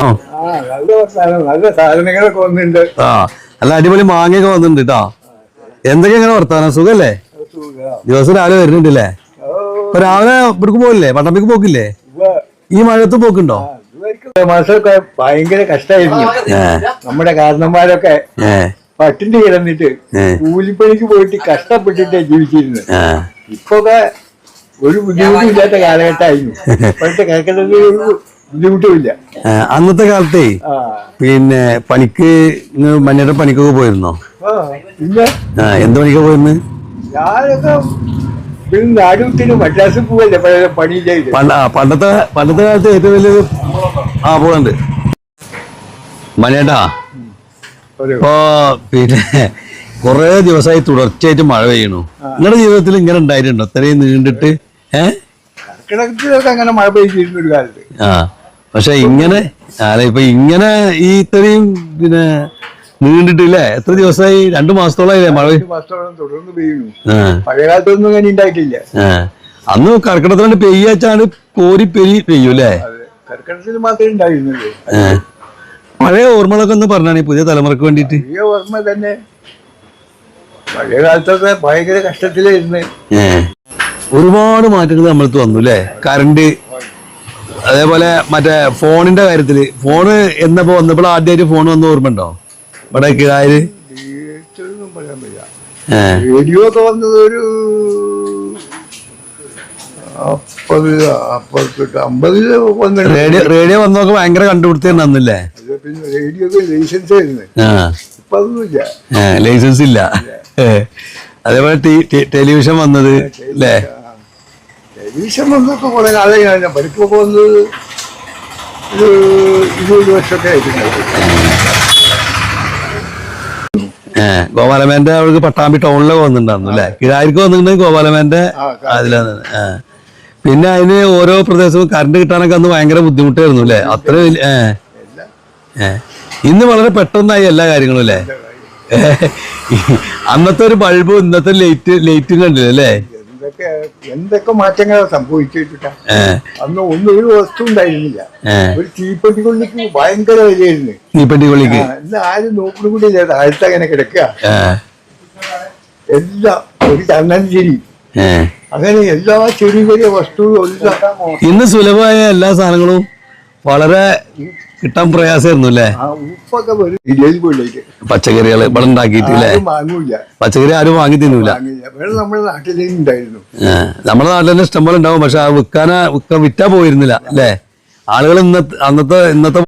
നല്ല സാധനങ്ങളൊക്കെ വന്നിട്ടുണ്ട്. ആ നല്ല അടിപൊളി മാങ്ങയൊക്കെ വന്നിട്ടുണ്ട് കേട്ടോ. എന്തൊക്കെയാ ഇങ്ങനെ വർത്താനം? സുഖല്ലേ? ദിവസം രാവിലെ വരുന്നുണ്ടല്ലേ? ഇപ്പൊ രാവിലെ ഇവിടേക്ക് പോകില്ലേ? പട്ടണത്തേക്ക് പോക്കില്ലേ? ഈ മഴയത്ത് പോക്കുണ്ടോ? മാസമൊക്കെ ഭയങ്കര കഷ്ടമായിരുന്നു. നമ്മുടെ കാരണന്മാരൊക്കെ പട്ടിണി കിടന്നിട്ട് കൂലിപ്പണിക്ക് പോയിട്ട് കഷ്ടപ്പെട്ടിട്ടേ ജീവിച്ചിരുന്നത്. ഇപ്പൊക്കെ ഒരു ബുദ്ധിമുട്ടും ഇല്ലാത്ത കാലഘട്ടമായിരുന്നു. ഇപ്പോഴത്തെ കേൾക്കുന്നത് ഒരു ബുദ്ധിമുട്ടുമില്ല. അന്നത്തെ കാലത്തേ പിന്നെ പണിക്ക് മഞ്ഞയുടെ പണിക്കൊക്കെ പോയിരുന്നോ? പിന്നെ എന്ത് പണിക്കാ പോയിരുന്നു? ഞാനൊക്കെ പിന്നെ നാടുവിട്ടിന് മദ്രാസിൽ പോവല്ലേ പണി ചെയ്ത്. പണ്ടത്തെ കാലത്ത് ഏറ്റവും വലിയൊരു പോകണ്ട് മഞ്ഞേട്ടാ. ഇപ്പൊ പിന്നെ കൊറേ ദിവസമായി തുടർച്ചയായിട്ട് മഴ പെയ്യണു. നിങ്ങളുടെ ജീവിതത്തിൽ ഇങ്ങനെ ഉണ്ടായിട്ടുണ്ടോ ഇത്രയും നീണ്ടിട്ട്? കർക്കിടകത്തിലൊക്കെ അങ്ങനെ മഴ പെയ്തിരുന്ന ഒരു കാലത്ത്. പക്ഷെ ഇങ്ങനെ ഇപ്പൊ ഇങ്ങനെ ഈ ഇത്രയും പിന്നെ നീണ്ടിട്ടില്ലേ? എത്ര ദിവസമായി? 2 മാസത്തോളായില്ലേ മഴ? 2 മാസത്തോളം തുടർന്ന് പെയ്യുന്നു. പഴയ കാലത്തൊന്നും അങ്ങനെ ഉണ്ടായിട്ടില്ല. അന്ന് കർക്കിടകത്തിലാണ് പെയ്യാച്ചാണ് കോരി പെയ്യൂല്ലേ? കർക്കിടകത്തിൽ മാത്രമേ ഉണ്ടായിരുന്നുള്ളൂ. പഴയ ഓർമ്മകളൊക്കെ ഒന്ന് പറഞ്ഞാണ് പുതിയ തലമുറക്ക് വേണ്ടിട്ട്. പഴയ ഓർമ്മ തന്നെ പഴയ കാലത്തൊക്കെ ഭയങ്കര കഷ്ടത്തിലായിരുന്നു. ഒരുപാട് മാറ്റങ്ങൾ നമ്മൾക്ക് വന്നു അല്ലേ? കറണ്ട്, അതേപോലെ മറ്റേ ഫോണിന്റെ കാര്യത്തില്. ഫോണ് എന്നപ്പോ വന്നപ്പോൾ ആദ്യമായിട്ട് ഫോൺ വന്ന ഓർമ്മ ഉണ്ടോ? ഇവിടെ കിഴാര് റേഡിയോ ഒക്കെ വന്നത് ഒരു 50 റേഡിയോ വന്നൊക്കെ ഭയങ്കര കണ്ടുപിടുത്തം അന്നില്ലേ? പിന്നെ റേഡിയോക്ക് ലൈസൻസ് ആയിരുന്നു. ഇപ്പൊ അതൊന്നുമില്ല, ലൈസൻസ് ഇല്ല. അതേപോലെ ടെലിവിഷൻ വന്നത് അല്ലേ? ടെലിവിഷൻ വന്നൊക്കെ കുറെ കാലം പരിപ്പൊക്കെ വന്നത് ഒരു 20 വർഷമൊക്കെ ആയിട്ടുണ്ടായിരുന്നു. ഗോപാലമേന്റെ അവർക്ക് പട്ടാമ്പി ടൗണിലൊക്കെ വന്നിട്ടുണ്ടായിരുന്നു അല്ലേ? കിഴാരിക്ക് വന്നിട്ടുണ്ടെങ്കിൽ ഗോപാലമേന്റെ അതിലാണ്. പിന്നെ അതിന് ഓരോ പ്രദേശവും കറണ്ട് കിട്ടാനൊക്കെ അന്ന് ഭയങ്കര ബുദ്ധിമുട്ടായിരുന്നു അല്ലേ? അത്ര ഇന്ന് വളരെ പെട്ടെന്നായി എല്ലാ കാര്യങ്ങളും അല്ലേ? അന്നത്തെ ഒരു ബൾബും ഇന്നത്തെ ലൈറ്റും കണ്ടില്ല അല്ലേ? എന്തൊക്കെ മാറ്റങ്ങളാണ് സംഭവിച്ചിട്ടാ. അന്ന് ഒന്നും ഒരു വസ്തു ഉണ്ടായിരുന്നില്ല. ഒരു തീപ്പെട്ടിക്കൊള്ളിക്ക് ഭയങ്കര വിലയായിരുന്നു. തീപ്പെട്ടിക്കൊള്ളിക്ക് ഇന്ന് ആരും നോക്കണം കൂടി ഇല്ല. താഴത്ത് അങ്ങനെ കിടക്കുക. എല്ലാം ഒരു ചന്ദനച്ചിരി, അങ്ങനെ എല്ലാ ചെറിയ ചെറിയ വസ്തുവും ഇന്ന് സുലഭമായ എല്ലാ സാധനങ്ങളും വളരെ കിട്ടാൻ പ്രയാസമായിരുന്നു അല്ലേ? ഉപ്പൊക്കെ പച്ചക്കറികൾ ഇവിടെ ഉണ്ടാക്കിയിട്ടില്ലേ? പച്ചക്കറി ആരും വാങ്ങി തിന്നൂല. നമ്മുടെ നാട്ടിലേ ഉണ്ടായിരുന്നു. നമ്മുടെ നാട്ടിൽ തന്നെ ഇഷ്ടംപോലെ ഉണ്ടാവും. പക്ഷെ വിൽക്കാൻ വിറ്റാ പോയിരുന്നില്ല അല്ലേ? ആളുകൾ ഇന്നത്തെ